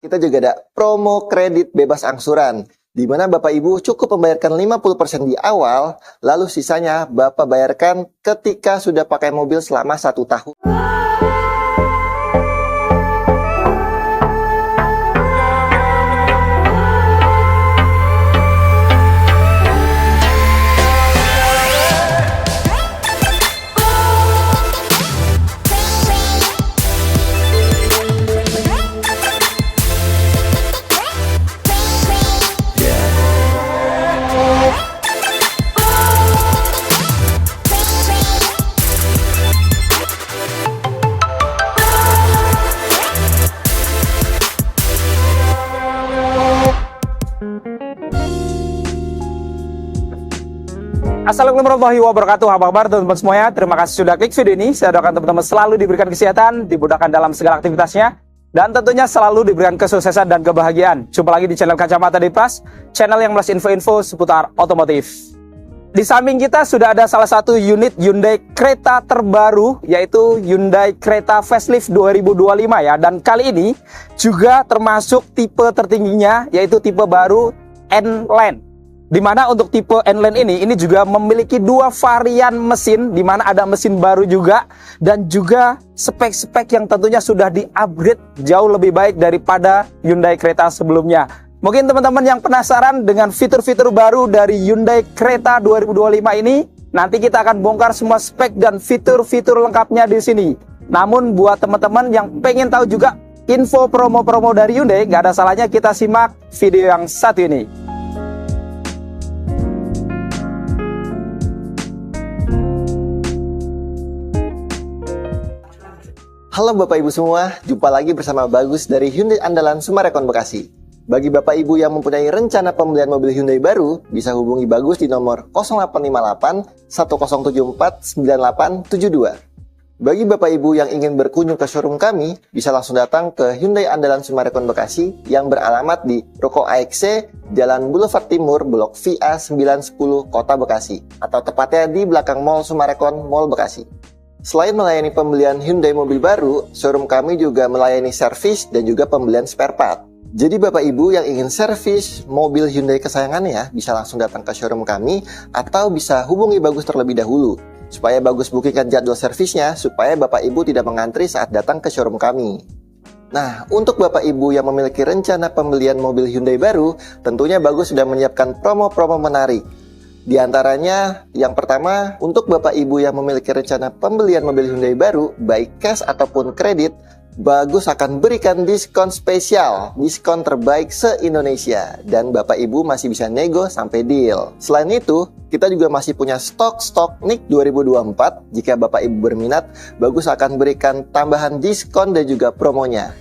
Kita juga ada promo kredit bebas angsuran, di mana Bapak Ibu cukup membayarkan 50% di awal, lalu sisanya Bapak bayarkan ketika sudah pakai mobil selama 1 tahun. Assalamualaikum warahmatullahi wabarakatuh. Apa kabar teman-teman semuanya? Terima kasih sudah klik video ini. Saya doakan teman-teman selalu diberikan kesehatan, dimudahkan dalam segala aktivitasnya, dan tentunya selalu diberikan kesuksesan dan kebahagiaan. Jumpa lagi di channel Kacamata Dipras, channel yang melas info-info seputar otomotif. Di samping kita sudah ada salah satu unit Hyundai Creta terbaru, yaitu Hyundai Creta Facelift 2025 ya. Dan kali ini juga termasuk tipe tertingginya, yaitu tipe baru N-Line. Dimana untuk tipe N-Line ini juga memiliki 2 varian mesin, dimana ada mesin baru juga, dan juga spek-spek yang tentunya sudah di-upgrade jauh lebih baik daripada Hyundai Creta sebelumnya. Mungkin teman-teman yang penasaran dengan fitur-fitur baru dari Hyundai Creta 2025 ini, nanti kita akan bongkar semua spek dan fitur-fitur lengkapnya di sini. Namun buat teman-teman yang pengen tahu juga info promo-promo dari Hyundai, nggak ada salahnya kita simak video yang satu ini. Halo Bapak Ibu semua, jumpa lagi bersama Bagus dari Hyundai Andalan Sumarekon Bekasi. Bagi Bapak Ibu yang mempunyai rencana pembelian mobil Hyundai baru, bisa hubungi Bagus di nomor 0858 1074 9872. Bagi Bapak Ibu yang ingin berkunjung ke showroom kami, bisa langsung datang ke Hyundai Andalan Sumarekon Bekasi yang beralamat di Ruko AXC, Jalan Boulevard Timur, Blok VA 910, Kota Bekasi, atau tepatnya di belakang Mall Sumarekon, Mall Bekasi. Selain melayani pembelian Hyundai mobil baru, showroom kami juga melayani servis dan juga pembelian spare part. Jadi Bapak Ibu yang ingin servis mobil Hyundai kesayangannya bisa langsung datang ke showroom kami atau bisa hubungi Bagus terlebih dahulu supaya Bagus bookingkan jadwal servisnya supaya Bapak Ibu tidak mengantri saat datang ke showroom kami. Nah, untuk Bapak Ibu yang memiliki rencana pembelian mobil Hyundai baru, tentunya Bagus sudah menyiapkan promo-promo menarik. Di antaranya, yang pertama, untuk Bapak Ibu yang memiliki rencana pembelian mobil Hyundai baru, baik cash ataupun kredit, Bagus akan berikan diskon spesial, diskon terbaik se-Indonesia, dan Bapak Ibu masih bisa nego sampai deal. Selain itu, kita juga masih punya stok NIK 2024. Jika Bapak Ibu berminat, Bagus akan berikan tambahan diskon dan juga promonya.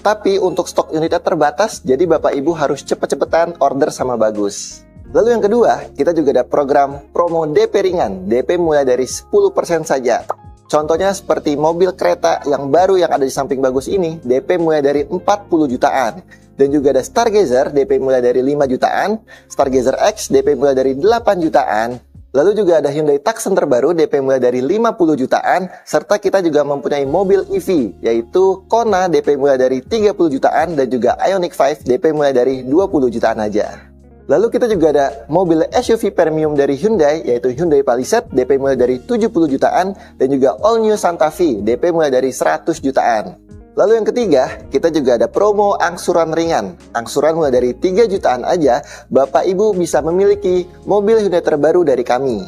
Tapi untuk stok unitnya terbatas, jadi Bapak Ibu harus cepet-cepetan order sama Bagus. Lalu yang kedua, kita juga ada program promo DP ringan, DP mulai dari 10% saja. Contohnya seperti mobil Creta yang baru yang ada di samping Bagus ini, DP mulai dari 40 jutaan. Dan juga ada Stargazer, DP mulai dari 5 jutaan, Stargazer X, DP mulai dari 8 jutaan. Lalu juga ada Hyundai Tucson terbaru, DP mulai dari 50 jutaan, serta kita juga mempunyai mobil EV, yaitu Kona, DP mulai dari 30 jutaan, dan juga Ioniq 5, DP mulai dari 20 jutaan aja. Lalu kita juga ada mobil SUV premium dari Hyundai, yaitu Hyundai Palisade, DP mulai dari 70 jutaan, dan juga All New Santa Fe, DP mulai dari 100 jutaan. Lalu yang ketiga, kita juga ada promo angsuran ringan. Angsuran mulai dari 3 jutaan aja, Bapak Ibu bisa memiliki mobil Hyundai terbaru dari kami.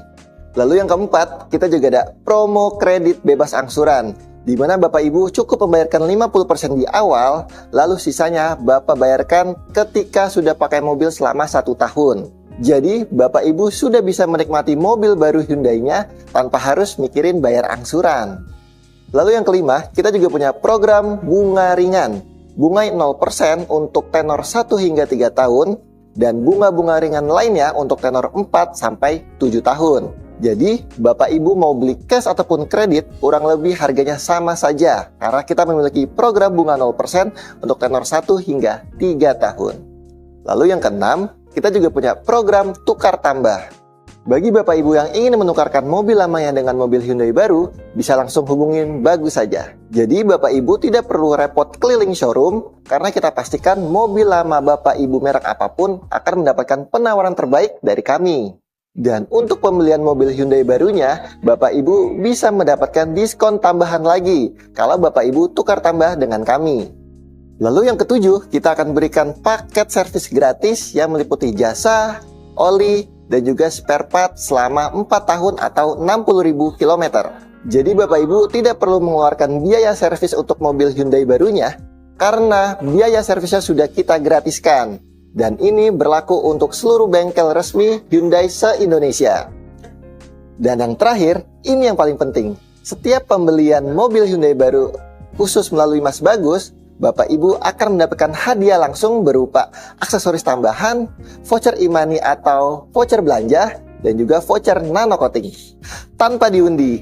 Lalu yang keempat, kita juga ada promo kredit bebas angsuran, di mana Bapak Ibu cukup membayarkan 50% di awal, lalu sisanya Bapak bayarkan ketika sudah pakai mobil selama 1 tahun. Jadi Bapak Ibu sudah bisa menikmati mobil baru Hyundai-nya tanpa harus mikirin bayar angsuran. Lalu yang kelima, kita juga punya program bunga ringan. Bunga 0% untuk tenor 1 hingga 3 tahun, dan bunga-bunga ringan lainnya untuk tenor 4 sampai 7 tahun. Jadi, Bapak Ibu mau beli cash ataupun kredit, kurang lebih harganya sama saja. Karena kita memiliki program bunga 0% untuk tenor 1 hingga 3 tahun. Lalu yang keenam, kita juga punya program tukar tambah. Bagi Bapak Ibu yang ingin menukarkan mobil lamanya dengan mobil Hyundai baru, bisa langsung hubungin Bagus saja. Jadi Bapak Ibu tidak perlu repot keliling showroom, karena kita pastikan mobil lama Bapak Ibu merek apapun akan mendapatkan penawaran terbaik dari kami. Dan untuk pembelian mobil Hyundai barunya, Bapak Ibu bisa mendapatkan diskon tambahan lagi kalau Bapak Ibu tukar tambah dengan kami. Lalu yang ketujuh, kita akan berikan paket servis gratis yang meliputi jasa, oli, dan juga spare part selama 4 tahun atau 60.000 km. Jadi Bapak Ibu tidak perlu mengeluarkan biaya servis untuk mobil Hyundai barunya, karena biaya servisnya sudah kita gratiskan. Dan ini berlaku untuk seluruh bengkel resmi Hyundai se-Indonesia. Dan yang terakhir, ini yang paling penting. Setiap pembelian mobil Hyundai baru khusus melalui Mas Bagus, Bapak Ibu akan mendapatkan hadiah langsung berupa aksesoris tambahan, voucher e-money atau voucher belanja, dan juga voucher nano coating tanpa diundi.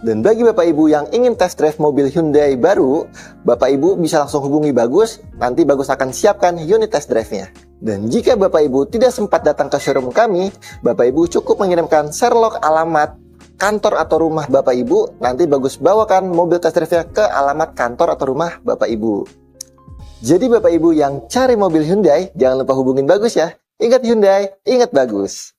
Dan bagi Bapak Ibu yang ingin test drive mobil Hyundai baru, Bapak Ibu bisa langsung hubungi Bagus, nanti Bagus akan siapkan unit test drive-nya. Dan jika Bapak Ibu tidak sempat datang ke showroom kami, Bapak Ibu cukup mengirimkan Sherlock alamat kantor atau rumah Bapak Ibu, nanti Bagus bawakan mobil test drive-nya ke alamat kantor atau rumah Bapak Ibu. Jadi Bapak Ibu yang cari mobil Hyundai, jangan lupa hubungin Bagus ya. Ingat Hyundai, ingat Bagus.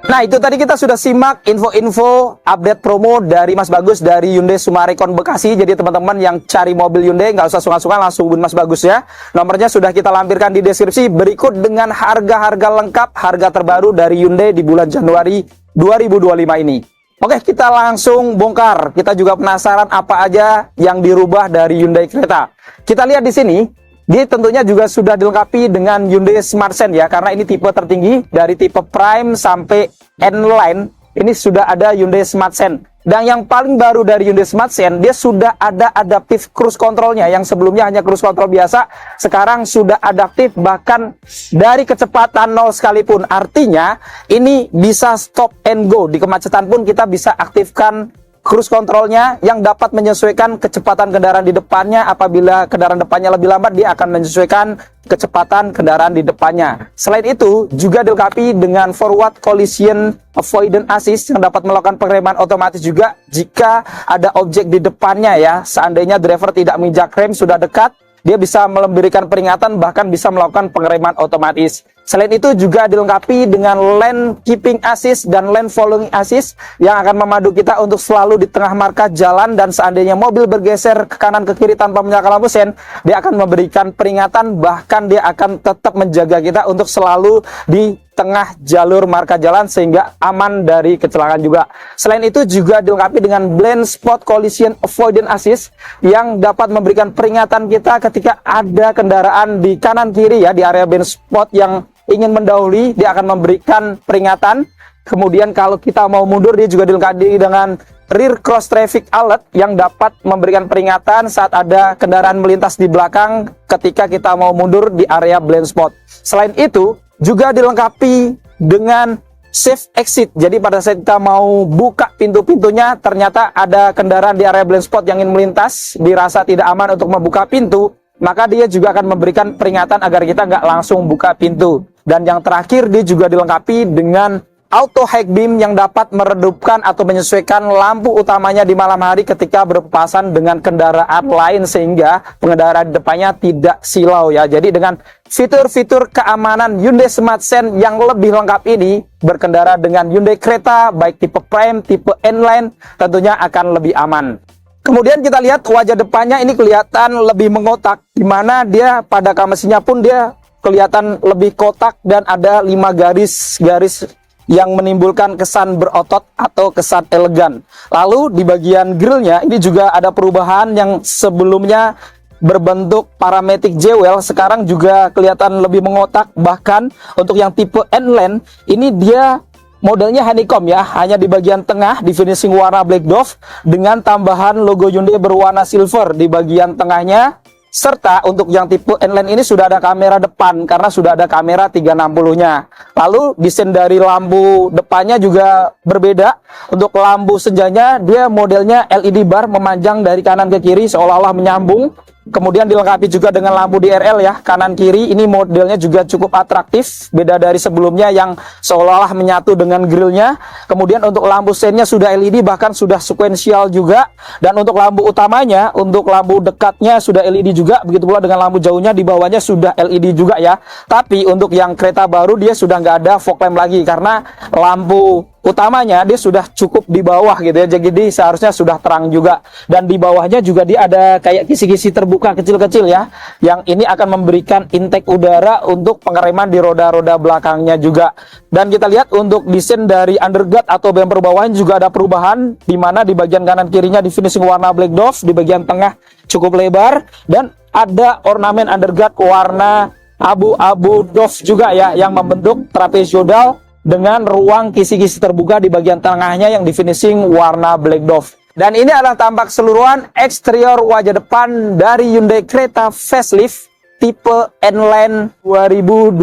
Nah, itu tadi kita sudah simak info-info update promo dari Mas Bagus dari Hyundai Sumarekon Bekasi. Jadi teman-teman yang cari mobil Hyundai nggak usah sungkan-sungkan, langsung hubungi Mas Bagus ya. Nomornya sudah kita lampirkan di deskripsi. Berikut dengan harga-harga lengkap, harga terbaru dari Hyundai di bulan Januari 2025 ini. Oke, kita langsung bongkar. Kita juga penasaran apa aja yang dirubah dari Hyundai Creta. Kita lihat di sini. Dia tentunya juga sudah dilengkapi dengan Hyundai Smart Sense ya, karena ini tipe tertinggi dari tipe Prime sampai N-Line. Ini sudah ada Hyundai Smart Sense. Dan yang paling baru dari Hyundai Smart Sense, dia sudah ada adaptive cruise controlnya. Yang sebelumnya hanya cruise control biasa, sekarang sudah adaptif bahkan dari kecepatan 0 sekalipun. Artinya ini bisa stop and go. Di kemacetan pun kita bisa aktifkan cruise controlnya yang dapat menyesuaikan kecepatan kendaraan di depannya. Apabila kendaraan depannya lebih lambat, dia akan menyesuaikan kecepatan kendaraan di depannya. Selain itu, juga dilengkapi dengan forward collision avoidance assist yang dapat melakukan pengereman otomatis juga jika ada objek di depannya ya. Seandainya driver tidak menginjak rem, sudah dekat, dia bisa memberikan peringatan, bahkan bisa melakukan pengereman otomatis. Selain itu juga dilengkapi dengan lane keeping assist dan lane following assist yang akan memandu kita untuk selalu di tengah marka jalan, dan seandainya mobil bergeser ke kanan ke kiri tanpa menyalakan lampu sen, dia akan memberikan peringatan, bahkan dia akan tetap menjaga kita untuk selalu di tengah jalur marka jalan sehingga aman dari kecelakaan juga. Selain itu juga dilengkapi dengan blind spot collision avoidance assist yang dapat memberikan peringatan kita ketika ada kendaraan di kanan kiri ya, di area blind spot yang ingin mendahului, dia akan memberikan peringatan. Kemudian kalau kita mau mundur, dia juga dilengkapi dengan rear cross traffic alert yang dapat memberikan peringatan saat ada kendaraan melintas di belakang ketika kita mau mundur di area blind spot. Selain itu juga dilengkapi dengan safe exit. Jadi pada saat kita mau buka pintu-pintunya, ternyata ada kendaraan di area blind spot yang ingin melintas, dirasa tidak aman untuk membuka pintu, maka dia juga akan memberikan peringatan agar kita nggak langsung buka pintu. Dan yang terakhir, dia juga dilengkapi dengan auto high beam yang dapat meredupkan atau menyesuaikan lampu utamanya di malam hari ketika berpapasan dengan kendaraan lain, sehingga pengendara di depannya tidak silau ya. Jadi dengan fitur-fitur keamanan Hyundai Smart Sense yang lebih lengkap ini, berkendara dengan Hyundai Creta baik tipe Prime, tipe N-Line tentunya akan lebih aman. Kemudian kita lihat wajah depannya ini kelihatan lebih mengotak, di mana dia pada mesinnya pun dia kelihatan lebih kotak dan ada 5 garis-garis yang menimbulkan kesan berotot atau kesan elegan. Lalu di bagian grillnya ini juga ada perubahan, yang sebelumnya berbentuk parametric jewel sekarang juga kelihatan lebih mengotak. Bahkan untuk yang tipe N-Line ini dia modelnya honeycomb ya, hanya di bagian tengah di finishing warna black dove dengan tambahan logo Hyundai berwarna silver di bagian tengahnya. Serta untuk yang tipe N-Line ini sudah ada kamera depan karena sudah ada kamera 360-nya. Lalu desain dari lampu depannya juga berbeda. Untuk lampu senjanya dia modelnya LED bar memanjang dari kanan ke kiri seolah-olah menyambung. Kemudian dilengkapi juga dengan lampu DRL ya, kanan kiri. Ini modelnya juga cukup atraktif, beda dari sebelumnya yang seolah-olah menyatu dengan grillnya. Kemudian untuk lampu seinnya sudah LED, bahkan sudah sekuensial juga. Dan untuk lampu utamanya, untuk lampu dekatnya sudah LED juga. Begitu pula dengan lampu jauhnya di bawahnya sudah LED juga ya. Tapi untuk yang kereta baru dia sudah nggak ada fog lamp lagi, karena lampu utamanya dia sudah cukup di bawah gitu ya, jadi seharusnya sudah terang juga. Dan di bawahnya juga dia ada kayak kisi-kisi terbuka kecil-kecil ya, yang ini akan memberikan intake udara untuk pengereman di roda-roda belakangnya juga. Dan kita lihat untuk desain dari underguard atau bumper bawahnya juga ada perubahan, di mana di bagian kanan kirinya di finishing warna black dove, di bagian tengah cukup lebar, dan ada ornamen underguard warna abu-abu dove juga ya, yang membentuk trapezoidal dengan ruang kisi-kisi terbuka di bagian tengahnya yang di finishing warna black dove. Dan ini adalah tampak keseluruhan eksterior wajah depan dari Hyundai Creta facelift tipe N-Line 2025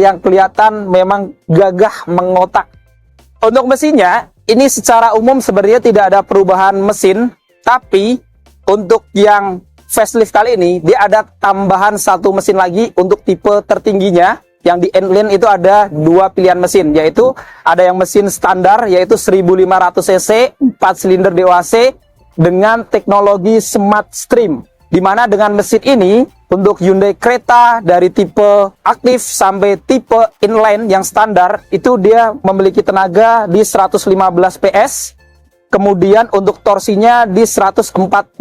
yang kelihatan memang gagah mengotak. Untuk mesinnya, ini secara umum sebenarnya tidak ada perubahan mesin, tapi untuk yang facelift kali ini dia ada tambahan satu mesin lagi untuk tipe tertingginya. Yang di N-Line itu ada dua pilihan mesin, yaitu ada yang mesin standar yaitu 1500 cc 4 silinder DOHC dengan teknologi Smart Stream, di mana dengan mesin ini untuk Hyundai Creta dari tipe aktif sampai tipe inline yang standar itu dia memiliki tenaga di 115 PS. Kemudian untuk torsinya di 144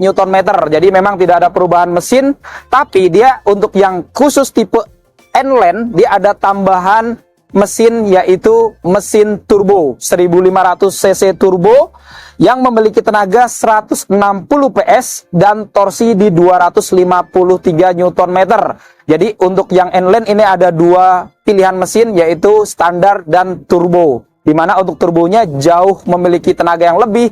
Nm. Jadi memang tidak ada perubahan mesin, tapi dia untuk yang khusus tipe N-Line dia ada tambahan mesin, yaitu mesin turbo 1500 cc turbo yang memiliki tenaga 160 PS dan torsi di 253 Nm. Jadi untuk yang N-Line ini ada dua pilihan mesin, yaitu standar dan turbo, di mana untuk turbonya jauh memiliki tenaga yang lebih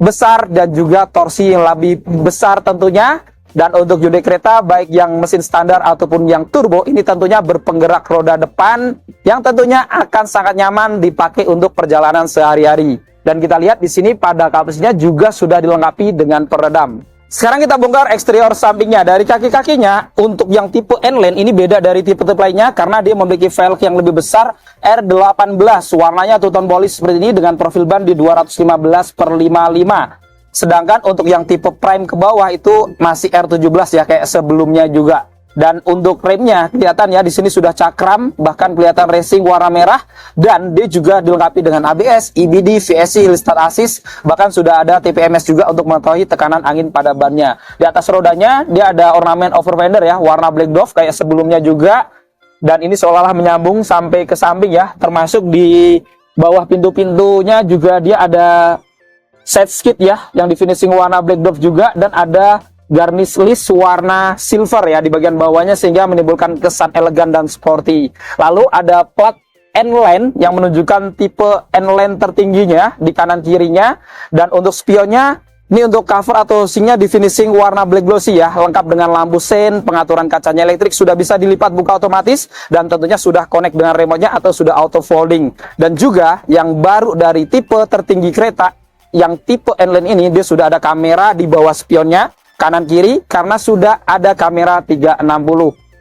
besar dan juga torsi yang lebih besar tentunya. Dan untuk Hyundai Creta baik yang mesin standar ataupun yang turbo ini tentunya berpenggerak roda depan yang tentunya akan sangat nyaman dipakai untuk perjalanan sehari-hari. Dan kita lihat di sini pada kapasinya juga sudah dilengkapi dengan peredam. Sekarang kita bongkar eksterior sampingnya. Dari kaki-kakinya untuk yang tipe N-Line ini beda dari tipe-tipe lainnya karena dia memiliki velg yang lebih besar R18. Warnanya two-tone polish seperti ini dengan profil ban di 215/55. Sedangkan untuk yang tipe prime ke bawah itu masih R17 ya, kayak sebelumnya juga. Dan untuk remnya kelihatan ya di sini sudah cakram, bahkan kelihatan racing warna merah, dan dia juga dilengkapi dengan ABS, EBD, VSC, Hill Start Assist, bahkan sudah ada TPMS juga untuk mengetahui tekanan angin pada bannya. Di atas rodanya dia ada ornamen over fender ya, warna black dove kayak sebelumnya juga. Dan ini seolah-olah menyambung sampai ke samping ya, termasuk di bawah pintu-pintunya juga dia ada side skid ya, yang di finishing warna black dove juga, dan ada garnish list warna silver ya di bagian bawahnya sehingga menimbulkan kesan elegan dan sporty. Lalu ada plat N-Line yang menunjukkan tipe N-Line tertingginya di kanan kirinya, dan untuk spionnya ini untuk cover atau housingnya di finishing warna black glossy ya, lengkap dengan lampu sein, pengaturan kacanya elektrik, sudah bisa dilipat buka otomatis, dan tentunya sudah connect dengan remote-nya atau sudah auto folding. Dan juga yang baru dari tipe tertinggi kereta yang tipe N-Line ini dia sudah ada kamera di bawah spionnya kanan kiri karena sudah ada kamera 360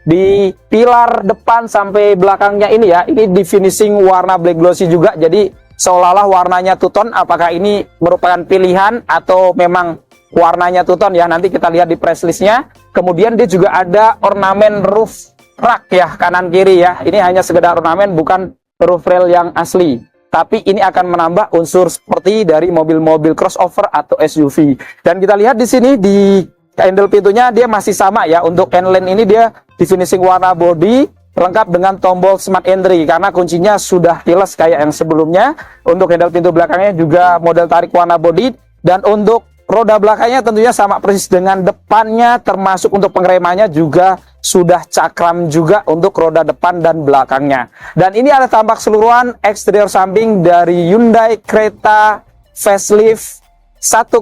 di pilar depan sampai belakangnya ini ya. Ini di finishing warna black glossy juga, jadi seolah-olah warnanya two-tone. Apakah ini merupakan pilihan atau memang warnanya two-tone ya, nanti kita lihat di press listnya. Kemudian dia juga ada ornamen roof rack ya kanan kiri ya. Ini hanya sekedar ornamen, bukan roof rail yang asli. Tapi ini akan menambah unsur seperti dari mobil-mobil crossover atau SUV. Dan kita lihat di sini di handle pintunya dia masih sama ya. Untuk N-Line ini dia di finishing warna body lengkap dengan tombol Smart Entry karena kuncinya sudah keyless kayak yang sebelumnya. Untuk handle pintu belakangnya juga model tarik warna body, dan untuk roda belakangnya tentunya sama persis dengan depannya, termasuk untuk pengeremannya juga sudah cakram juga untuk roda depan dan belakangnya. Dan ini ada tampak keseluruhan eksterior samping dari Hyundai Creta facelift 1,5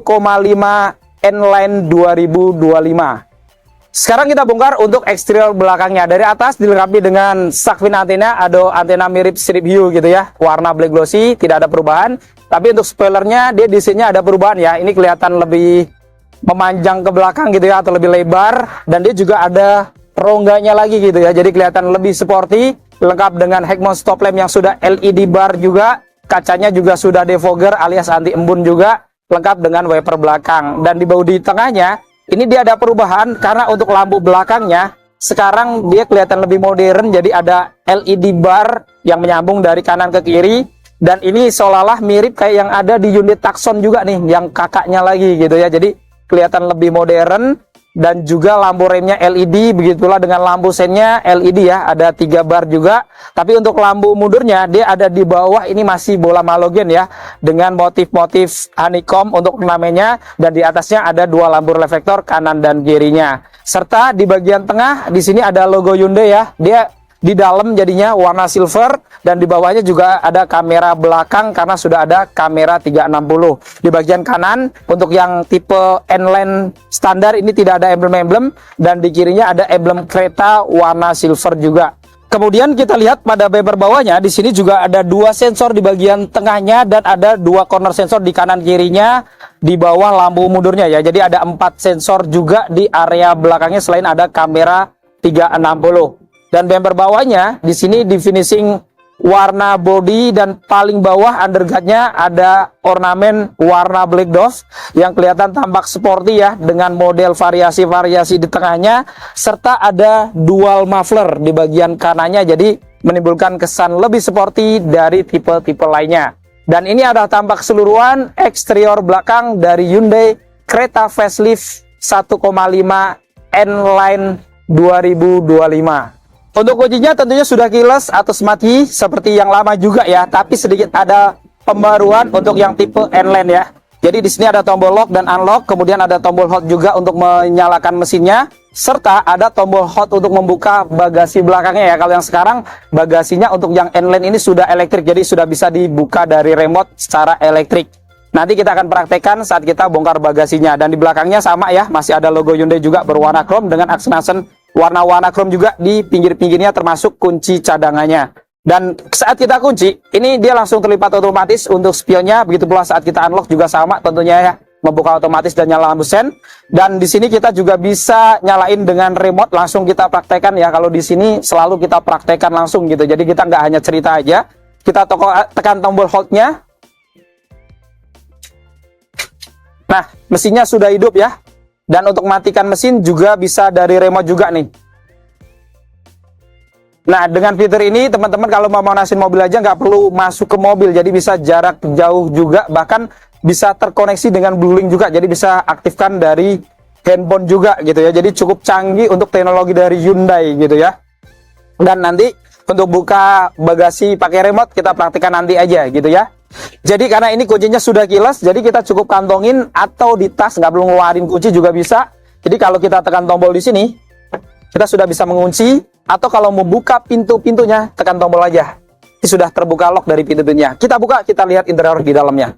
N-Line 2025. Sekarang kita bongkar untuk eksterior belakangnya. Dari atas dilengkapi dengan shark fin antena, ada antena mirip strip view gitu ya. Warna black glossy, tidak ada perubahan. Tapi untuk spoilernya, dia desainnya ada perubahan ya. Ini kelihatan lebih memanjang ke belakang gitu ya, atau lebih lebar. Dan dia juga ada rongganya lagi gitu ya. Jadi kelihatan lebih sporty. Lengkap dengan head mount stop lamp yang sudah LED bar juga. Kacanya juga sudah defogger alias anti embun juga. Lengkap dengan wiper belakang. Dan di bodi tengahnya, ini dia ada perubahan karena untuk lampu belakangnya sekarang dia kelihatan lebih modern, jadi ada LED bar yang menyambung dari kanan ke kiri, dan ini seolah-olah mirip kayak yang ada di unit Tucson juga nih, yang kakaknya lagi gitu ya. Jadi kelihatan lebih modern, dan juga lampu remnya LED, begitulah dengan lampu sennya LED ya, ada 3 bar juga. Tapi untuk lampu mundurnya dia ada di bawah, ini masih bola halogen ya, dengan motif-motif honeycomb untuk ornamennya, dan di atasnya ada 2 lampu reflektor kanan dan kirinya. Serta di bagian tengah di sini ada logo Hyundai ya, dia di dalam jadinya warna silver, dan di bawahnya juga ada kamera belakang karena sudah ada kamera 360. Di bagian kanan untuk yang tipe N-Line standar ini tidak ada emblem-emblem, dan di kirinya ada emblem kereta warna silver juga. Kemudian kita lihat pada bumper bawahnya, di sini juga ada 2 sensor di bagian tengahnya, dan ada 2 corner sensor di kanan kirinya di bawah lampu mundurnya ya. Jadi ada 4 sensor juga di area belakangnya selain ada kamera 360. Dan bumper bawahnya di sini di finishing warna body, dan paling bawah underguardnya ada ornamen warna black dove yang kelihatan tampak sporty ya, dengan model variasi-variasi di tengahnya, serta ada dual muffler di bagian kanannya, jadi menimbulkan kesan lebih sporty dari tipe-tipe lainnya. Dan ini adalah tampak keseluruhan eksterior belakang dari Hyundai Creta Facelift 1,5 N-Line 2025. Untuk kuncinya tentunya sudah keyless atau smart key seperti yang lama juga ya, tapi sedikit ada pembaruan untuk yang tipe N-Line ya. Jadi di sini ada tombol lock dan unlock, kemudian ada tombol hot juga untuk menyalakan mesinnya, serta ada tombol hot untuk membuka bagasi belakangnya ya. Kalau yang sekarang bagasinya untuk yang N-Line ini sudah elektrik, jadi sudah bisa dibuka dari remote secara elektrik. Nanti kita akan praktekkan saat kita bongkar bagasinya. Dan di belakangnya sama ya, masih ada logo Hyundai juga berwarna chrome dengan aksentation warna-warna chrome juga di pinggir-pinggirnya, termasuk kunci cadangannya. Dan saat kita kunci, ini dia langsung terlipat otomatis untuk spionnya. Begitu pula saat kita unlock juga sama tentunya ya, membuka otomatis dan nyala lampu sen. Dan di sini kita juga bisa nyalain dengan remote, langsung kita praktekkan ya. Kalau di sini selalu kita praktekkan langsung gitu. Jadi kita nggak hanya cerita aja, kita tekan tombol hold-nya. Nah, mesinnya sudah hidup ya. Dan untuk matikan mesin juga bisa dari remote juga nih. Nah, dengan fitur ini teman-teman kalau mau manasin mobil aja nggak perlu masuk ke mobil. Jadi bisa jarak jauh juga, bahkan bisa terkoneksi dengan BlueLink juga. Jadi bisa aktifkan dari handphone juga gitu ya. Jadi cukup canggih untuk teknologi dari Hyundai gitu ya. Dan nanti untuk buka bagasi pakai remote kita praktikkan nanti aja gitu ya. Jadi karena ini kuncinya sudah keyless, jadi kita cukup kantongin atau di tas, nggak perlu ngeluarin kunci juga bisa. Jadi kalau kita tekan tombol di sini, kita sudah bisa mengunci, atau kalau mau buka pintu-pintunya, tekan tombol aja. Ini sudah terbuka lock dari pintu-pintunya. Kita buka, kita lihat interior di dalamnya.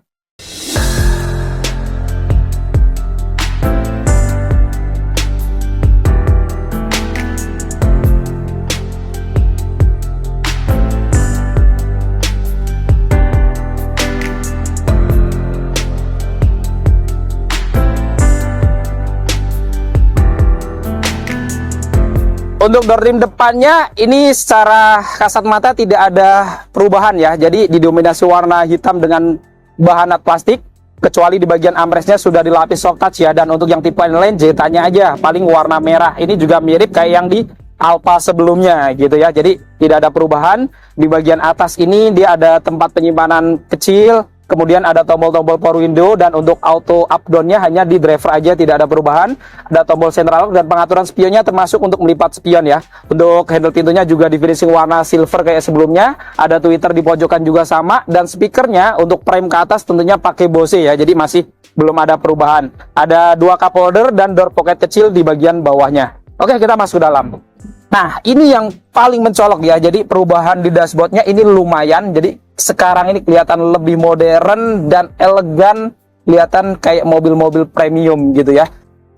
Untuk door trim depannya ini secara kasat mata tidak ada perubahan ya. Jadi didominasi warna hitam dengan bahan plastik, kecuali di bagian armrestnya sudah dilapis soft touch ya. Dan untuk yang tipe N-Line tanya aja paling warna merah. Ini juga mirip kayak yang di Alfa sebelumnya gitu ya. Jadi tidak ada perubahan. Di bagian atas ini dia ada tempat penyimpanan kecil. Kemudian ada tombol-tombol power window, dan untuk auto up down-nya hanya di driver aja, tidak ada perubahan. Ada tombol central lock dan pengaturan spionnya termasuk untuk melipat spion ya. Untuk handle pintunya juga di finishing warna silver kayak sebelumnya. Ada tweeter di pojokan juga sama, dan speakernya untuk frame ke atas tentunya pakai Bose ya. Jadi masih belum ada perubahan. Ada 2 cup holder dan door pocket kecil di bagian bawahnya. Oke, kita masuk ke dalam. Nah, ini yang paling mencolok ya. Jadi perubahan di dashboardnya ini lumayan. Jadi sekarang ini kelihatan lebih modern dan elegan, kelihatan kayak mobil-mobil premium gitu ya.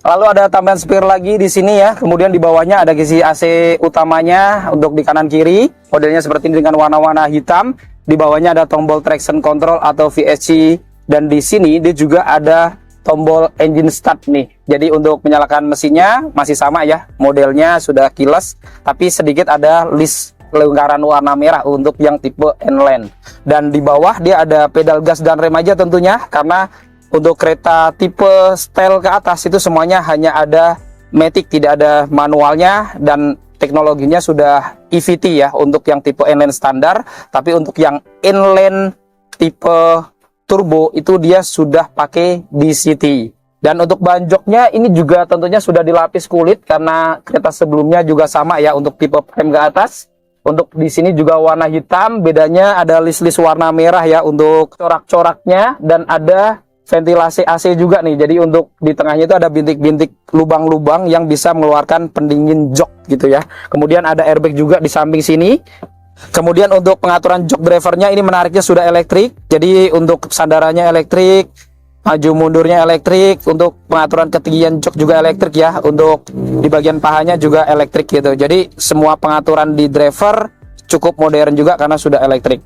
Lalu ada tambahan spare lagi di sini ya. Kemudian di bawahnya ada kisi AC utamanya untuk di kanan kiri. Modelnya seperti ini dengan warna-warna hitam. Di bawahnya ada tombol traction control atau VSC, dan di sini dia juga ada tombol engine start nih. Jadi untuk menyalakan mesinnya masih sama ya. Modelnya sudah keyless, tapi sedikit ada list lingkaran warna merah untuk yang tipe N-Line. Dan di bawah dia ada pedal gas dan rem aja tentunya, karena untuk kereta tipe style ke atas itu semuanya hanya ada matic, tidak ada manualnya, dan teknologinya sudah EVT ya untuk yang tipe N-Line standar. Tapi untuk yang N-Line tipe turbo itu dia sudah pakai DCT. Dan untuk ban joknya ini juga tentunya sudah dilapis kulit, karena kereta sebelumnya juga sama ya untuk tipe frame ke atas. Untuk di sini juga warna hitam, bedanya ada list-list warna merah ya untuk corak-coraknya, dan ada ventilasi AC juga nih. Jadi untuk di tengahnya itu ada bintik-bintik lubang-lubang yang bisa mengeluarkan pendingin jok gitu ya. Kemudian ada airbag juga di samping sini. Kemudian untuk pengaturan jok drivernya ini menariknya sudah elektrik. Jadi untuk sandarannya elektrik, maju mundurnya elektrik, untuk pengaturan ketinggian jok juga elektrik ya. Untuk di bagian pahanya juga elektrik gitu. Jadi semua pengaturan di driver cukup modern juga karena sudah elektrik.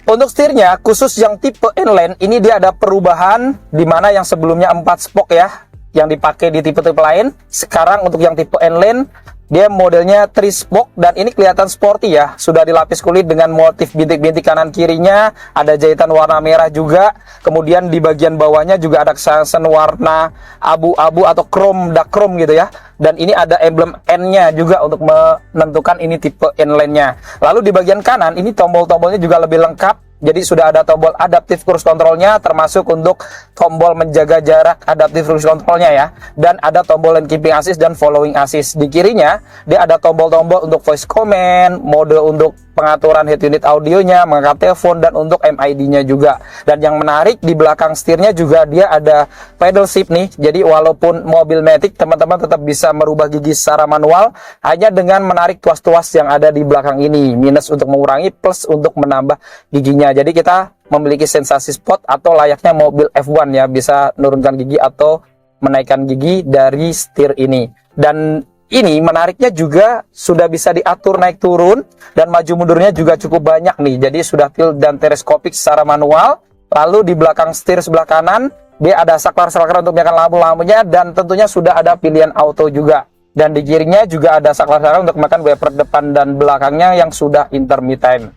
Untuk setirnya, khusus yang tipe N-Line, ini dia ada perubahan, di mana yang sebelumnya 4 spoke ya, yang dipakai di tipe-tipe lain. Sekarang untuk yang tipe N-Line, dia modelnya 3 spoke, dan ini kelihatan sporty ya. Sudah dilapis kulit dengan motif bintik-bintik kanan kirinya, ada jahitan warna merah juga. Kemudian di bagian bawahnya juga ada kesan warna abu-abu atau dark chrome gitu ya. Dan ini ada emblem N-nya juga untuk menentukan ini tipe N-Line-nya. Lalu di bagian kanan ini tombol-tombolnya juga lebih lengkap. Jadi sudah ada tombol adaptive cruise controlnya, termasuk untuk tombol menjaga jarak adaptive cruise controlnya ya. Dan ada tombol lane keeping assist dan following assist. Di kirinya dia ada tombol-tombol untuk voice command, mode untuk pengaturan head unit audionya, mengangkat telepon, dan untuk MID-nya juga. Dan yang menarik di belakang setirnya juga dia ada pedal shift nih. Jadi walaupun mobil matic, teman-teman tetap bisa merubah gigi secara manual hanya dengan menarik tuas-tuas yang ada di belakang ini. Minus untuk mengurangi, plus untuk menambah giginya. Jadi kita memiliki sensasi sport atau layaknya mobil F1 ya, bisa menurunkan gigi atau menaikkan gigi dari setir ini. Dan ini menariknya juga sudah bisa diatur naik turun, dan maju mundurnya juga cukup banyak nih. Jadi sudah tilt dan teleskopik secara manual. Lalu di belakang setir sebelah kanan dia ada saklar-saklar untuk menyalakan lampu-lampunya, dan tentunya sudah ada pilihan auto juga. Dan di kirinya juga ada saklar-saklar untuk menekan wiper depan dan belakangnya yang sudah intermittent.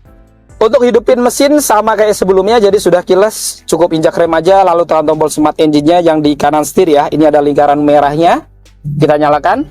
Untuk hidupin mesin sama kayak sebelumnya, jadi sudah keyless, cukup injak rem aja, lalu tekan tombol smart engine-nya yang di kanan setir ya. Ini ada lingkaran merahnya. Kita nyalakan.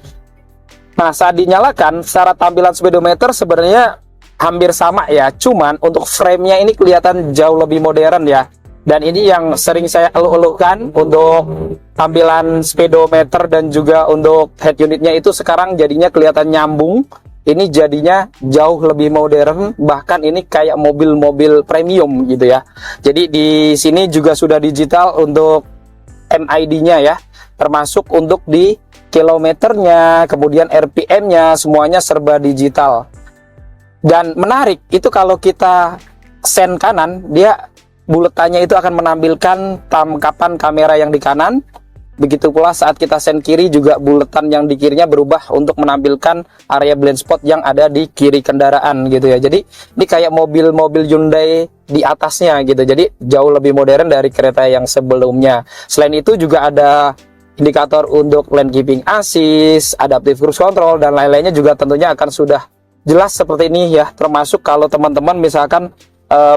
Nah, saat dinyalakan, secara tampilan speedometer sebenarnya hampir sama ya. Cuman untuk frame-nya ini kelihatan jauh lebih modern ya. Dan ini yang sering saya eluh-eluhkan untuk tampilan speedometer, dan juga untuk head unitnya itu sekarang jadinya kelihatan nyambung. Ini jadinya jauh lebih modern, bahkan ini kayak mobil-mobil premium gitu ya. Jadi di sini juga sudah digital untuk MID-nya ya, termasuk untuk di kilometernya, kemudian RPM-nya, semuanya serba digital. Dan menarik itu kalau kita sen kanan, dia buletannya itu akan menampilkan tangkapan kamera yang di kanan. Begitu pula saat kita sen kiri juga buletan yang di kirinya berubah untuk menampilkan area blind spot yang ada di kiri kendaraan gitu ya. Jadi ini kayak mobil-mobil Hyundai di atasnya gitu. Jadi jauh lebih modern dari kereta yang sebelumnya. Selain itu juga ada indikator untuk lane keeping assist, adaptive cruise control, dan lain-lainnya juga tentunya akan sudah jelas seperti ini ya. Termasuk kalau teman-teman misalkan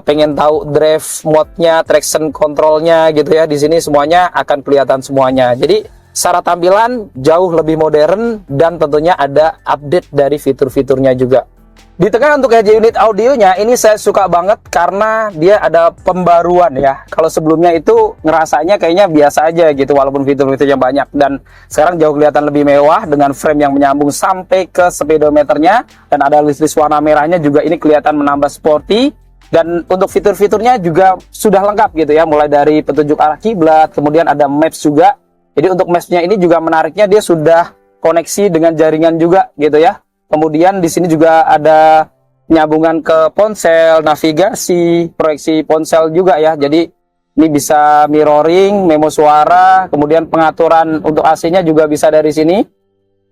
pengen tahu drive mode-nya, traction control-nya gitu ya, di sini semuanya akan kelihatan semuanya. Jadi secara tampilan jauh lebih modern, dan tentunya ada update dari fitur-fiturnya juga. Di tengah untuk head unit audionya ini saya suka banget karena dia ada pembaruan ya. Kalau sebelumnya itu ngerasanya kayaknya biasa aja gitu walaupun fitur-fiturnya banyak, dan sekarang jauh kelihatan lebih mewah dengan frame yang menyambung sampai ke speedometernya, dan ada list-list warna merahnya juga, ini kelihatan menambah sporty. Dan untuk fitur-fiturnya juga sudah lengkap gitu ya, mulai dari petunjuk arah kiblat, kemudian ada maps juga. Jadi untuk maps-nya ini juga menariknya, dia sudah koneksi dengan jaringan juga gitu ya. Kemudian di sini juga ada penyambungan ke ponsel, navigasi, proyeksi ponsel juga ya. Jadi Ini bisa mirroring, memo suara, kemudian pengaturan untuk AC-nya juga bisa dari sini.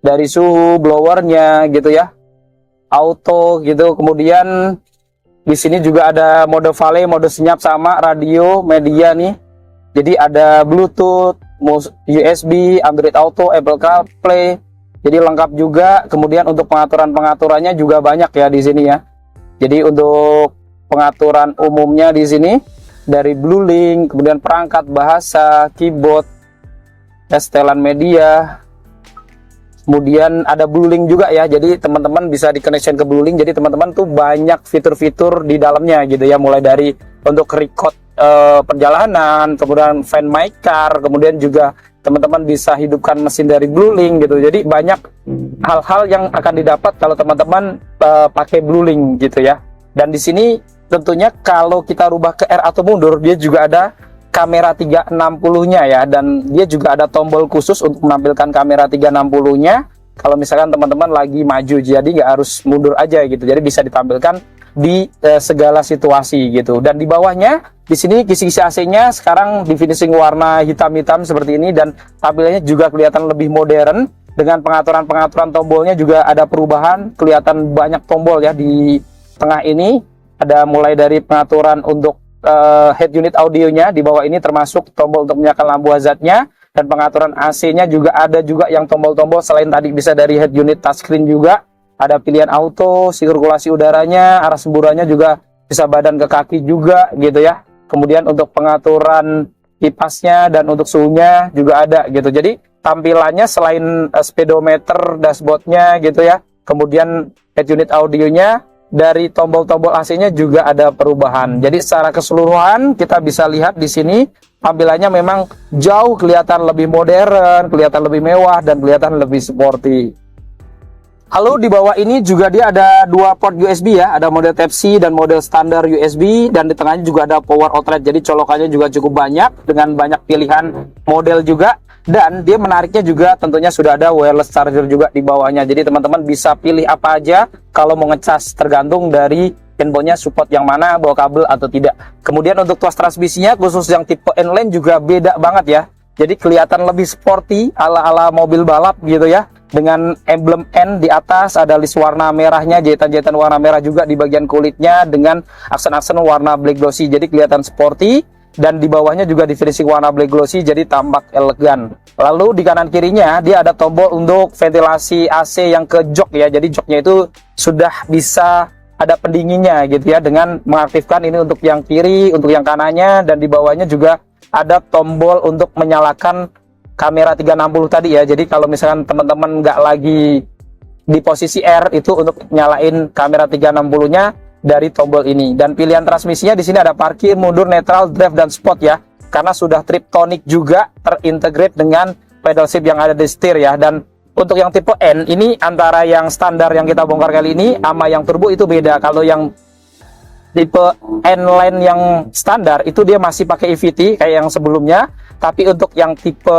Dari suhu, blowernya gitu ya. Auto gitu. Kemudian di sini juga ada mode valley, mode senyap sama, radio, media nih. Jadi ada Bluetooth, USB, Android Auto, Apple CarPlay. Jadi lengkap juga. Kemudian untuk pengaturan-pengaturannya juga banyak ya di sini ya. Jadi untuk pengaturan umumnya di sini dari BlueLink, kemudian perangkat bahasa, keyboard, setelan media, kemudian ada BlueLink juga ya. Jadi teman-teman bisa di connection ke BlueLink. Jadi teman-teman tuh banyak fitur-fitur di dalamnya gitu ya. Mulai dari untuk record perjalanan, kemudian find my car, kemudian juga teman-teman bisa hidupkan mesin dari BlueLink gitu. Jadi banyak hal-hal yang akan didapat kalau teman-teman pakai BlueLink gitu ya. Dan di sini tentunya kalau kita rubah ke R atau mundur, dia juga ada kamera 360-nya ya, dan dia juga ada tombol khusus untuk menampilkan kamera 360-nya. Kalau misalkan teman-teman lagi maju, jadi nggak harus mundur aja gitu. Jadi bisa ditampilkan di segala situasi gitu. Dan di bawahnya di sini kisi-kisi AC-nya sekarang di finishing warna hitam-hitam seperti ini, dan tampilannya juga kelihatan lebih modern. Dengan pengaturan-pengaturan tombolnya juga ada perubahan, kelihatan banyak tombol ya di tengah ini. Ada mulai dari pengaturan untuk head unit audionya di bawah ini, termasuk tombol untuk menyalakan lampu hazardnya, dan pengaturan AC-nya juga ada juga yang tombol-tombol selain tadi bisa dari head unit touchscreen juga. Ada pilihan auto, sirkulasi udaranya, arah semburannya juga bisa badan ke kaki juga gitu ya. Kemudian untuk pengaturan kipasnya dan untuk suhunya juga ada gitu. Jadi tampilannya selain speedometer, dashboardnya gitu ya, kemudian head unit audionya, dari tombol-tombol AC-nya juga ada perubahan. Jadi secara keseluruhan kita bisa lihat di sini tampilannya memang jauh kelihatan lebih modern, kelihatan lebih mewah, dan kelihatan lebih sporty. Lalu di bawah ini juga dia ada dua port USB ya, ada model Type-C dan model standar USB, dan di tengahnya juga ada power outlet. Jadi colokannya juga cukup banyak dengan banyak pilihan model juga. Dan dia menariknya juga tentunya sudah ada wireless charger juga di bawahnya. Jadi teman-teman bisa pilih apa aja kalau mau ngecas, tergantung dari handphonenya support yang mana, bawa kabel atau tidak. Kemudian untuk tuas transmisinya khusus yang tipe N-Line juga beda banget ya. Jadi kelihatan lebih sporty ala-ala mobil balap gitu ya. Dengan emblem N di atas, ada list warna merahnya, jahitan-jahitan warna merah juga di bagian kulitnya dengan aksen-aksen warna black glossy. Jadi kelihatan sporty. Dan di bawahnya juga di finishing warna black glossy, jadi tampak elegan. Lalu di kanan kirinya dia ada tombol untuk ventilasi AC yang ke jok ya. Jadi joknya itu sudah bisa ada pendinginnya gitu ya, dengan mengaktifkan ini untuk yang kiri, untuk yang kanannya. Dan di bawahnya juga ada tombol untuk menyalakan kamera 360 tadi ya. Jadi kalau misalkan teman-teman nggak lagi di posisi R, itu untuk nyalain kamera 360-nya dari tombol ini. Dan pilihan transmisinya di sini ada parkir, mundur, netral, drive, dan sport ya. Karena sudah Triptonic juga terintegrate dengan pedal shift yang ada di setir ya. Dan untuk yang tipe N ini antara yang standar yang kita bongkar kali ini sama yang turbo itu beda. Kalau yang tipe N-Line yang standar itu dia masih pakai EVT kayak yang sebelumnya. Tapi untuk yang tipe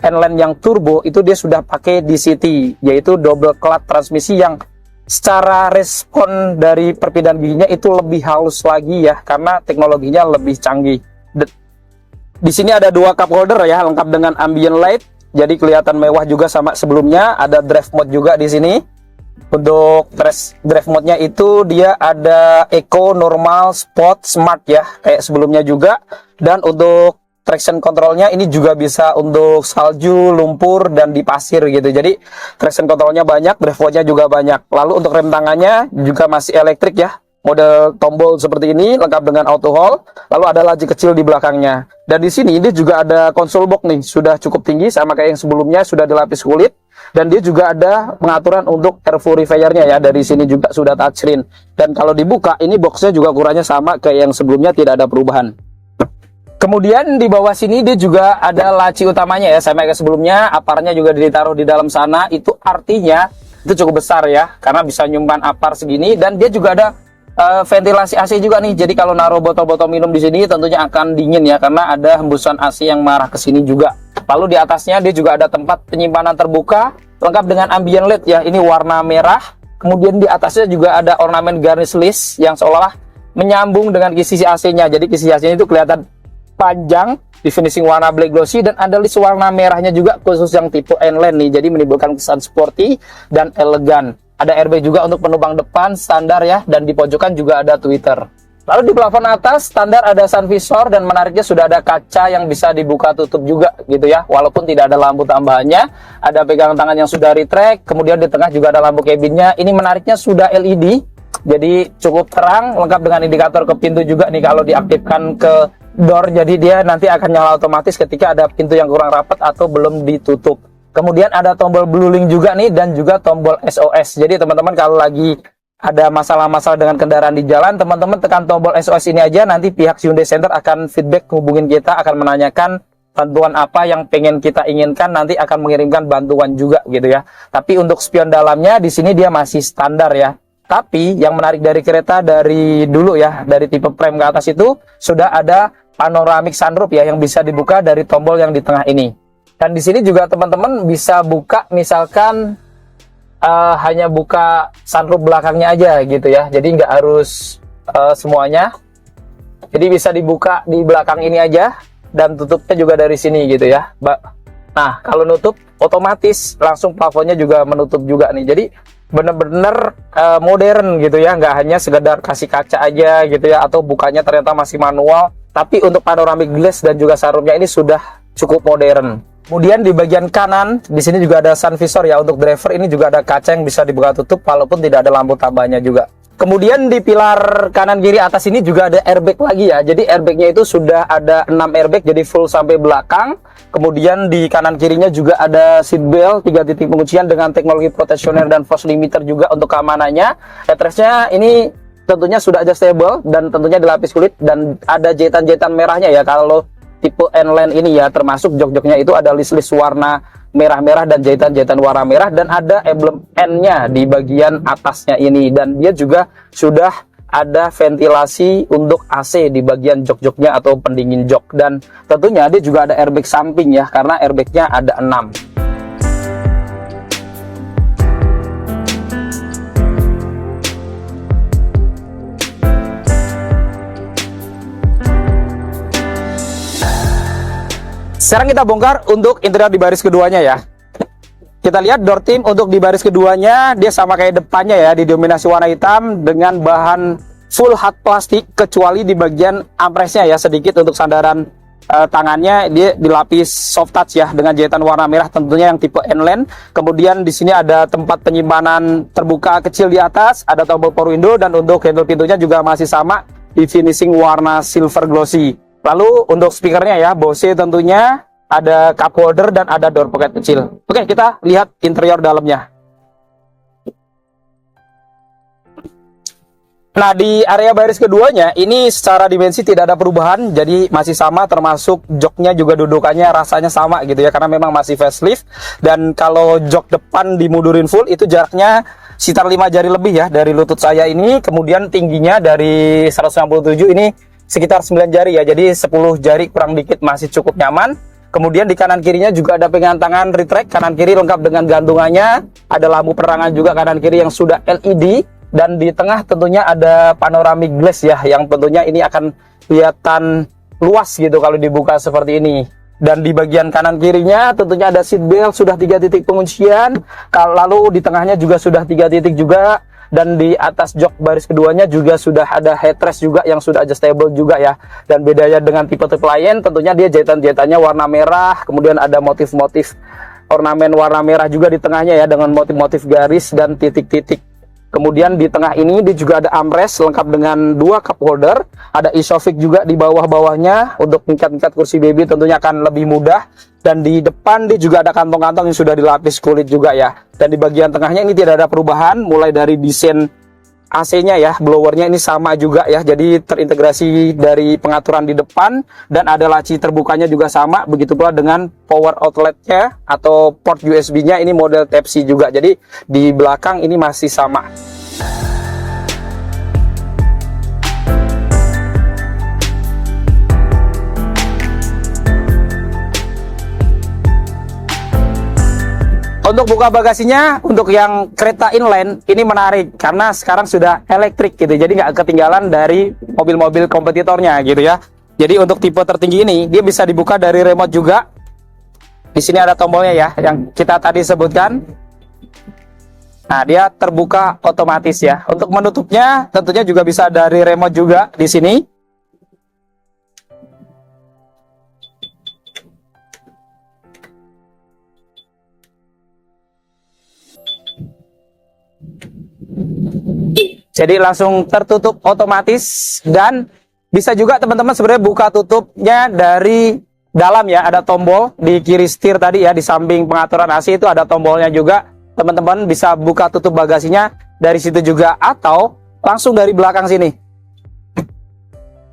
N-Line yang turbo itu dia sudah pakai DCT, yaitu double clutch transmisi, yang secara respon dari perpindahan giginya itu lebih halus lagi ya, karena teknologinya lebih canggih. Di sini ada dua cup holder ya, lengkap dengan ambient light, jadi kelihatan mewah juga sama sebelumnya. Ada drive mode juga di sini. Untuk drive mode-nya itu dia ada eco, normal, sport, smart ya, kayak sebelumnya juga. Dan untuk traction controlnya ini juga bisa untuk salju, lumpur, dan di pasir gitu. Jadi traction controlnya banyak, drive mode-nya juga banyak. Lalu untuk rem tangannya juga masih elektrik ya, model tombol seperti ini, lengkap dengan auto hold. Lalu ada laci kecil di belakangnya. Dan di sini dia juga ada console box nih, sudah cukup tinggi sama kayak yang sebelumnya, sudah dilapis kulit. Dan dia juga ada pengaturan untuk air purifier-nya ya, dari sini juga sudah touchscreen. Dan kalau dibuka, ini boxnya juga ukurannya sama kayak yang sebelumnya, tidak ada perubahan. Kemudian di bawah sini dia juga ada laci utamanya ya, sama kayak sebelumnya. Aparnya juga ditaruh di dalam sana, itu artinya itu cukup besar ya, karena bisa nyimpan apar segini. Dan dia juga ada ventilasi AC juga nih. Jadi kalau naruh botol-botol minum di sini tentunya akan dingin ya, karena ada hembusan AC yang mengarah ke sini juga. Lalu di atasnya dia juga ada tempat penyimpanan terbuka, lengkap dengan ambient light ya, ini warna merah. Kemudian di atasnya juga ada ornamen garnish list yang seolah-olah menyambung dengan kisi AC-nya. Jadi kisi AC-nya itu kelihatan panjang di finishing warna black glossy, dan ada list warna merahnya juga khusus yang tipe N-Line nih, jadi menimbulkan kesan sporty dan elegan. Ada airbag juga untuk penumpang depan standar ya, dan di pojokan juga ada tweeter. Lalu di plafon atas standar ada sun visor, dan menariknya sudah ada kaca yang bisa dibuka tutup juga gitu ya, walaupun tidak ada lampu tambahannya. Ada pegangan tangan yang sudah retract, kemudian di tengah juga ada lampu cabinnya. Ini menariknya sudah LED, jadi cukup terang, lengkap dengan indikator ke pintu juga nih kalau diaktifkan ke door, jadi dia nanti akan nyala otomatis ketika ada pintu yang kurang rapat atau belum ditutup. Kemudian ada tombol blue link juga nih, dan juga tombol SOS. Jadi teman-teman kalau lagi ada masalah-masalah dengan kendaraan di jalan, teman-teman tekan tombol SOS ini aja, nanti pihak Hyundai Center akan feedback, hubungin kita, akan menanyakan bantuan apa yang pengen kita inginkan, nanti akan mengirimkan bantuan juga gitu ya. Tapi untuk spion dalamnya di sini dia masih standar ya. Tapi yang menarik dari kereta dari dulu ya, dari tipe prime ke atas itu sudah ada panoramic sunroof ya, yang bisa dibuka dari tombol yang di tengah ini. Dan di sini juga teman-teman bisa buka, misalkan hanya buka sunroof belakangnya aja gitu ya, jadi nggak harus semuanya. Jadi bisa dibuka di belakang ini aja, dan tutupnya juga dari sini gitu ya. Nah kalau nutup otomatis langsung plafonnya juga menutup juga nih, jadi bener-bener modern gitu ya, nggak hanya sekedar kasih kaca aja gitu ya, atau bukanya ternyata masih manual. Tapi untuk panoramic glass dan juga sunroofnya ini sudah cukup modern. Kemudian di bagian kanan di sini juga ada sun visor ya, untuk driver ini juga ada kaca yang bisa dibuka tutup walaupun tidak ada lampu tambahnya juga. Kemudian di pilar kanan kiri atas ini juga ada airbag lagi ya. Jadi airbagnya itu sudah ada 6 airbag, jadi full sampai belakang. Kemudian di kanan kirinya juga ada seat belt 3 titik penguncian dengan teknologi proteksioner dan force limiter juga untuk keamanannya. Headrestnya ini tentunya sudah adjustable dan tentunya dilapis kulit, dan ada jahitan-jahitan merahnya ya kalau tipe N-Line ini ya, termasuk jok-joknya itu ada list-list warna merah-merah dan jahitan-jahitan warna merah, dan ada emblem N-nya di bagian atasnya ini, dan dia juga sudah ada ventilasi untuk AC di bagian jok-joknya atau pendingin jok, dan tentunya dia juga ada airbag samping ya, karena airbagnya ada 6. Sekarang kita bongkar untuk interior di baris keduanya ya. Kita lihat door trim untuk di baris keduanya, dia sama kayak depannya ya, didominasi warna hitam dengan bahan full hard plastik, kecuali di bagian armrestnya ya, sedikit untuk sandaran tangannya dia dilapis soft touch ya, dengan jahitan warna merah tentunya yang tipe N-Line. Kemudian di sini ada tempat penyimpanan terbuka kecil di atas, ada tombol power window, dan untuk handle pintunya juga masih sama di finishing warna silver glossy. Lalu untuk speakernya ya, Bose tentunya, ada cup holder dan ada door pocket kecil. Oke, kita lihat interior dalamnya. Nah, di area baris keduanya ini secara dimensi tidak ada perubahan, jadi masih sama, termasuk joknya juga dudukannya rasanya sama gitu ya, karena memang masih facelift. Dan kalau jok depan dimundurin full itu jaraknya sekitar 5 jari lebih ya dari lutut saya ini. Kemudian tingginya dari 197 ini sekitar 9 jari ya, jadi 10 jari kurang dikit, masih cukup nyaman. Kemudian di kanan kirinya juga ada pegangan tangan retract, kanan kiri lengkap dengan gantungannya, ada lampu penerangan juga kanan kiri yang sudah LED, dan di tengah tentunya ada panoramic glass ya, yang tentunya ini akan kelihatan luas gitu kalau dibuka seperti ini. Dan di bagian kanan kirinya tentunya ada seat belt sudah 3 titik penguncian, lalu di tengahnya juga sudah 3 titik juga. Dan di atas jok baris keduanya juga sudah ada headrest juga yang sudah adjustable juga ya. Dan bedanya dengan tipe-tipe lain tentunya dia jahitan-jahitannya warna merah, kemudian ada motif-motif ornamen warna merah juga di tengahnya ya, dengan motif-motif garis dan titik-titik. Kemudian di tengah ini dia juga ada armrest lengkap dengan 2 cup holder, ada isofix juga di bawah-bawahnya untuk tingkat-tingkat kursi baby tentunya akan lebih mudah. Dan di depan dia juga ada kantong-kantong yang sudah dilapis kulit juga ya. Dan di bagian tengahnya ini tidak ada perubahan, mulai dari desain AC-nya ya, blowernya ini sama juga ya, jadi terintegrasi dari pengaturan di depan, dan ada laci terbukanya juga sama, begitu pula dengan power outlet-nya atau port USB-nya ini model Type-C juga, jadi di belakang ini masih sama. Untuk buka bagasinya, untuk yang kereta inline ini menarik karena sekarang sudah elektrik gitu, jadi nggak ketinggalan dari mobil-mobil kompetitornya gitu ya. Jadi untuk tipe tertinggi ini dia bisa dibuka dari remote juga. Di sini ada tombolnya ya, yang kita tadi sebutkan. Nah, dia terbuka otomatis ya. Untuk menutupnya tentunya juga bisa dari remote juga di sini. Jadi langsung tertutup otomatis, dan bisa juga teman-teman sebenarnya buka tutupnya dari dalam ya. Ada tombol di kiri setir tadi ya, di samping pengaturan AC itu ada tombolnya juga. Teman-teman bisa buka tutup bagasinya dari situ juga, atau langsung dari belakang sini.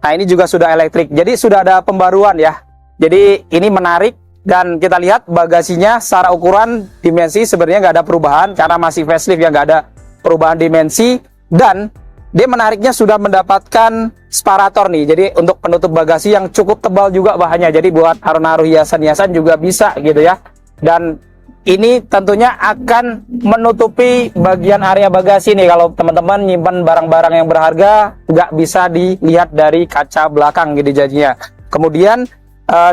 Nah, ini juga sudah elektrik, jadi sudah ada pembaruan ya. Jadi ini menarik, dan kita lihat bagasinya secara ukuran dimensi sebenarnya nggak ada perubahan karena masih facelift ya, nggak ada perubahan dimensi. Dan dia menariknya sudah mendapatkan separator nih, jadi untuk penutup bagasi yang cukup tebal juga bahannya, jadi buat naruh-naruh hiasan-hiasan juga bisa gitu ya. Dan ini tentunya akan menutupi bagian area bagasi nih, kalau teman-teman nyimpan barang-barang yang berharga nggak bisa dilihat dari kaca belakang gitu jadinya. Kemudian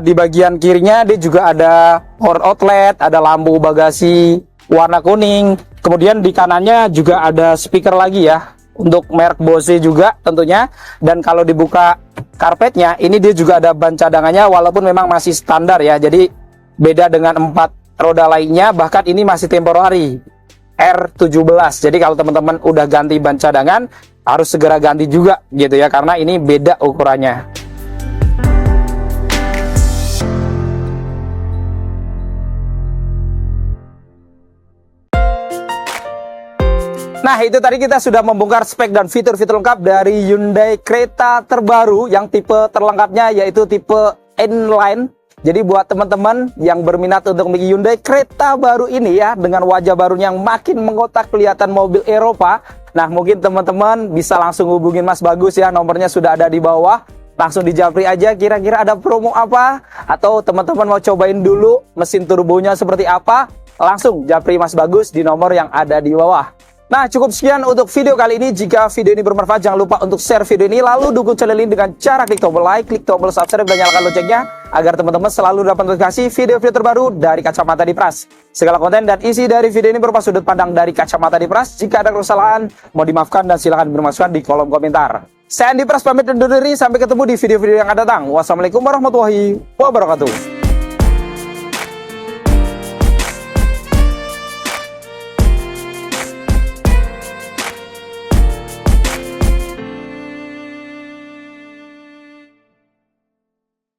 di bagian kirinya dia juga ada power outlet, ada lampu bagasi warna kuning. Kemudian di kanannya juga ada speaker lagi ya, untuk merek Bose juga tentunya. Dan kalau dibuka karpetnya, ini dia juga ada ban cadangannya, walaupun memang masih standar ya. Jadi beda dengan 4 roda lainnya, bahkan ini masih temporary R17. Jadi kalau teman-teman udah ganti ban cadangan, harus segera ganti juga gitu ya, karena ini beda ukurannya. Nah, itu tadi kita sudah membongkar spek dan fitur-fitur lengkap dari Hyundai kereta terbaru yang tipe terlengkapnya yaitu tipe N-Line. Jadi buat teman-teman yang berminat untuk memiliki Hyundai kereta baru ini ya, dengan wajah barunya yang makin mengotak kelihatan mobil Eropa. Nah, mungkin teman-teman bisa langsung hubungin Mas Bagus ya, nomornya sudah ada di bawah. Langsung di japri aja kira-kira ada promo apa, atau teman-teman mau cobain dulu mesin turbonya seperti apa, langsung japri Mas Bagus di nomor yang ada di bawah. Nah, cukup sekian untuk video kali ini. Jika video ini bermanfaat, jangan lupa untuk share video ini, lalu dukung channel ini dengan cara klik tombol like, klik tombol subscribe, dan nyalakan loncengnya agar teman-teman selalu dapat notifikasi video-video terbaru dari Kacamata Dipras. Segala konten dan isi dari video ini berupa sudut pandang dari Kacamata Dipras. Jika ada kesalahan, mohon dimaafkan dan silahkan bermasukan di kolom komentar. Saya Andi Pras pamit undur diri, sampai ketemu di video-video yang akan datang. Wassalamualaikum warahmatullahi wabarakatuh.